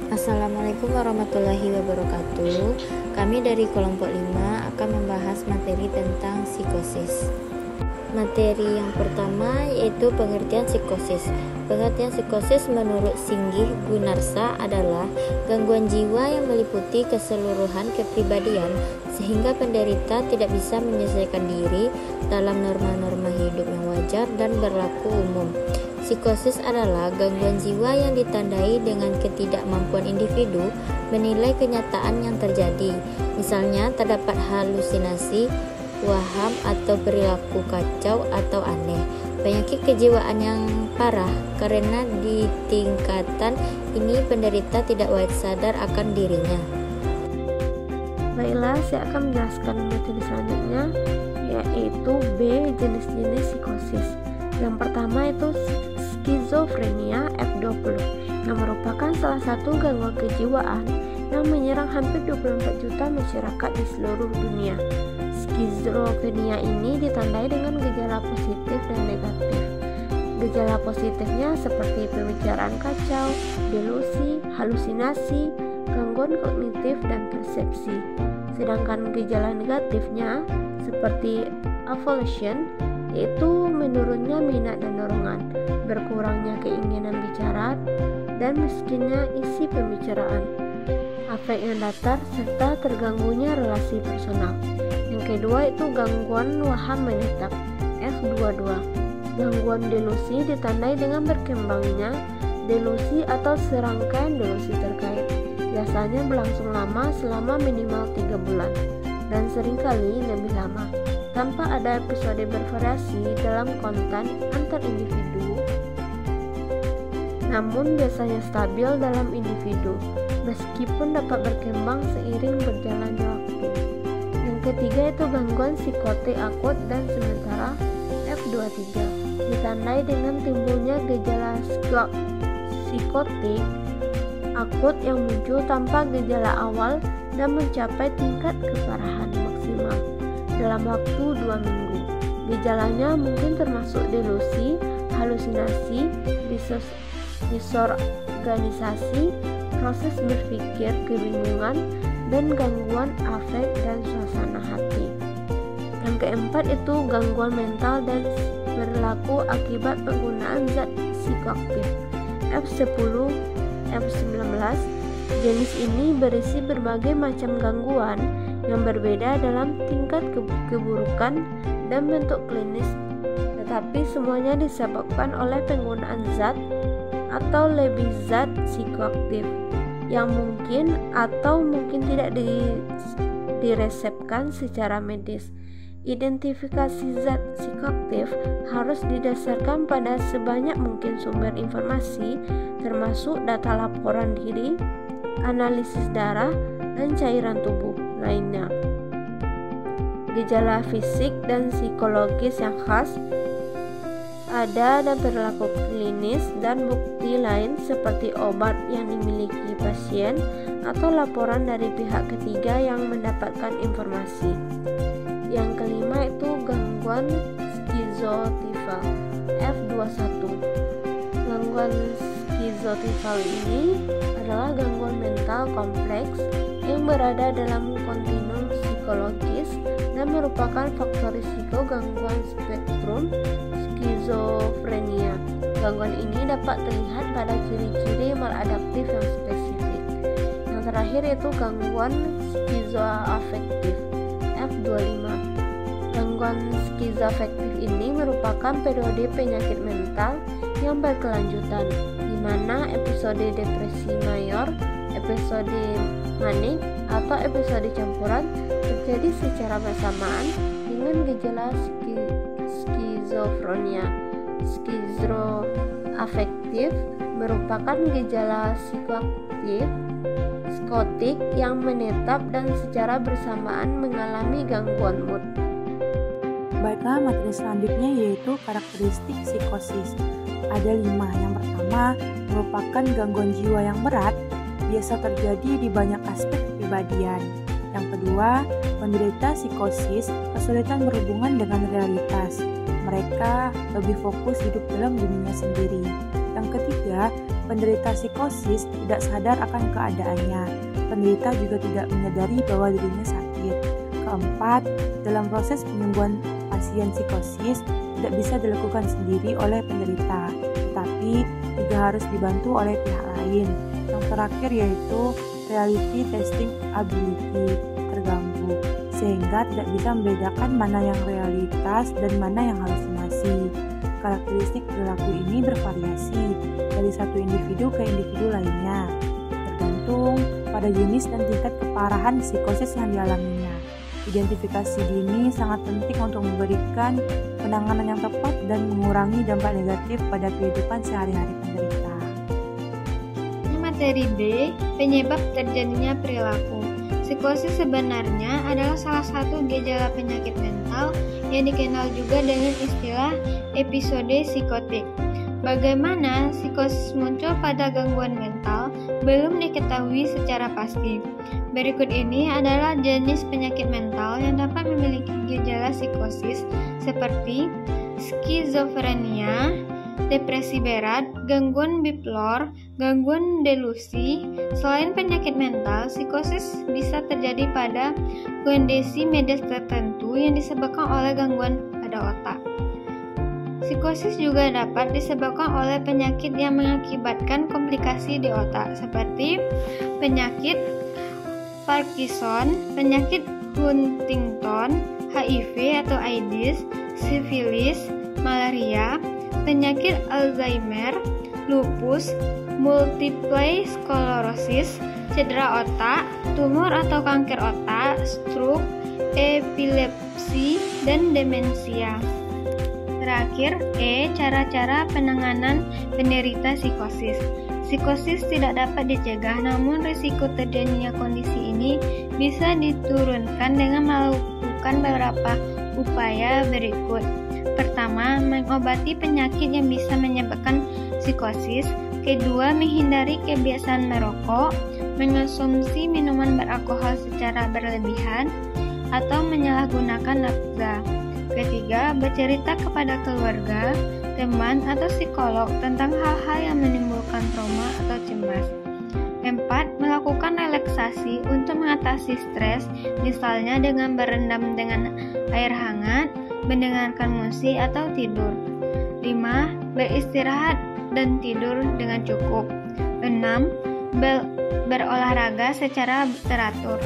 Assalamualaikum warahmatullahi wabarakatuh. Kami dari kelompok 5 akan membahas materi tentang psikosis. Materi yang pertama yaitu pengertian psikosis. Pengertian psikosis menurut Singgih Gunarsa adalah gangguan jiwa yang meliputi keseluruhan kepribadian sehingga penderita tidak bisa menyelesaikan diri dalam norma-norma hidup yang wajar dan berlaku umum. Psikosis adalah gangguan jiwa yang ditandai dengan ketidakmampuan individu menilai kenyataan yang terjadi. Misalnya, terdapat halusinasi, waham atau perilaku kacau atau aneh. Penyakit kejiwaan yang parah karena di tingkatan ini penderita tidak sadar akan dirinya. Baiklah, saya akan menjelaskan materi selanjutnya, yaitu B, jenis-jenis psikosis. Yang pertama itu skizofrenia F20 yang merupakan salah satu gangguan kejiwaan yang menyerang hampir 24 juta masyarakat di seluruh dunia. Skizofrenia ini ditandai dengan gejala positif dan negatif. Gejala positifnya seperti pembicaraan kacau, delusi, halusinasi, gangguan kognitif dan persepsi. Sedangkan gejala negatifnya seperti avolition, yaitu menurunnya minat dan dorongan, berkurangnya keinginan bicara, dan miskinnya isi pembicaraan, afek yang datar, serta terganggunya relasi personal. Yang kedua itu gangguan waham menetap F22. Gangguan delusi ditandai dengan berkembangnya delusi atau serangkaian delusi terkait. Biasanya berlangsung lama selama minimal 3 bulan dan seringkali lebih lama, tanpa ada episode bervariasi dalam konten antar individu, namun biasanya stabil dalam individu, meskipun dapat berkembang seiring berjalannya waktu. Yang ketiga itu gangguan psikotik akut dan sementara F23, ditandai dengan timbulnya gejala psikotik akut yang muncul tanpa gejala awal dan mencapai tingkat keparahan maksimal dalam waktu 2 minggu. Gejalanya mungkin termasuk delusi, halusinasi, disorganisasi, proses berpikir, kebingungan, dan gangguan afek dan suasana hati. Yang keempat itu gangguan mental dan berlaku akibat penggunaan zat psikoaktif F10, F19. Jenis ini berisi berbagai macam gangguan yang berbeda dalam tingkat keburukan dan bentuk klinis, tetapi semuanya disebabkan oleh penggunaan zat atau lebih zat psikoaktif yang mungkin atau mungkin tidak diresepkan secara medis. Identifikasi zat psikoaktif harus didasarkan pada sebanyak mungkin sumber informasi, termasuk data laporan diri, analisis darah, dan cairan tubuh lainnya. Gejala fisik dan psikologis yang khas ada dan perilaku klinis dan bukti lain seperti obat yang dimiliki pasien atau laporan dari pihak ketiga yang mendapatkan informasi. Yang kelima itu gangguan skizotifal F21. Gangguan skizotifal ini adalah gangguan mental kompleks yang berada dalam kontinum psikologis dan merupakan faktor risiko gangguan spektrum skizofrenia. Gangguan ini dapat terlihat pada ciri-ciri maladaptif yang spesifik. Yang terakhir yaitu gangguan skizoafektif F25. Gangguan skizoafektif ini merupakan periode penyakit mental yang berkelanjutan, di mana episode depresi mayor, episode manik, atau episode campuran terjadi secara bersamaan dengan gejala skizofrenia. Skizoafektif merupakan gejala psikotik yang menetap dan secara bersamaan mengalami gangguan mood. Baiklah, materi selanjutnya yaitu karakteristik psikosis. Ada 5. Yang pertama, merupakan gangguan jiwa yang berat, biasa terjadi di banyak aspek kepribadian. Yang kedua, penderita psikosis kesulitan berhubungan dengan realitas, Mereka lebih fokus hidup dalam dirinya sendiri. Yang ketiga, penderita psikosis tidak sadar akan keadaannya. Penderita juga tidak menyadari bahwa dirinya sakit. Keempat, dalam proses penyembuhan pasien psikosis tidak bisa dilakukan sendiri oleh penderita, tetapi juga harus dibantu oleh pihak lain. Yang terakhir yaitu reality testing ability terganggu, sehingga tidak bisa membedakan mana yang realitas dan mana yang halusinasi. Karakteristik perilaku ini bervariasi dari satu individu ke individu lainnya, tergantung pada jenis dan tingkat keparahan psikosis yang dialaminya. Identifikasi dini sangat penting untuk memberikan penanganan yang tepat dan mengurangi dampak negatif pada kehidupan sehari-hari penderita. Materi B, penyebab terjadinya perilaku. Psikosis sebenarnya adalah salah satu gejala penyakit mental yang dikenal juga dengan istilah episode psikotik. Bagaimana psikosis muncul pada gangguan mental belum diketahui secara pasti. Berikut ini adalah jenis penyakit mental yang dapat memiliki gejala psikosis seperti skizofrenia, depresi berat, gangguan bipolar, gangguan delusi. Selain penyakit mental, psikosis bisa terjadi pada kondisi medis tertentu yang disebabkan oleh gangguan pada otak. Psikosis juga dapat disebabkan oleh penyakit yang mengakibatkan komplikasi di otak seperti penyakit Parkinson, penyakit Huntington, HIV atau AIDS, sifilis, malaria, penyakit Alzheimer, lupus, multiple sclerosis, cedera otak, tumor atau kanker otak, stroke, epilepsi, dan demensia. Terakhir, cara-cara penanganan penderita psikosis. Psikosis tidak dapat dicegah, namun risiko terjadinya kondisi ini bisa diturunkan dengan melakukan beberapa upaya berikut. Pertama, mengobati penyakit yang bisa menyebabkan psikosis. Kedua, menghindari kebiasaan merokok, mengonsumsi minuman beralkohol secara berlebihan, atau menyalahgunakan narkoba. Ketiga, bercerita kepada keluarga, teman, atau psikolog tentang hal-hal yang menimbulkan trauma atau cemas. 4. Melakukan relaksasi untuk mengatasi stres, misalnya dengan berendam dengan air hangat, mendengarkan musik, atau tidur. 5. Beristirahat dan tidur dengan cukup. 6. Berolahraga secara teratur.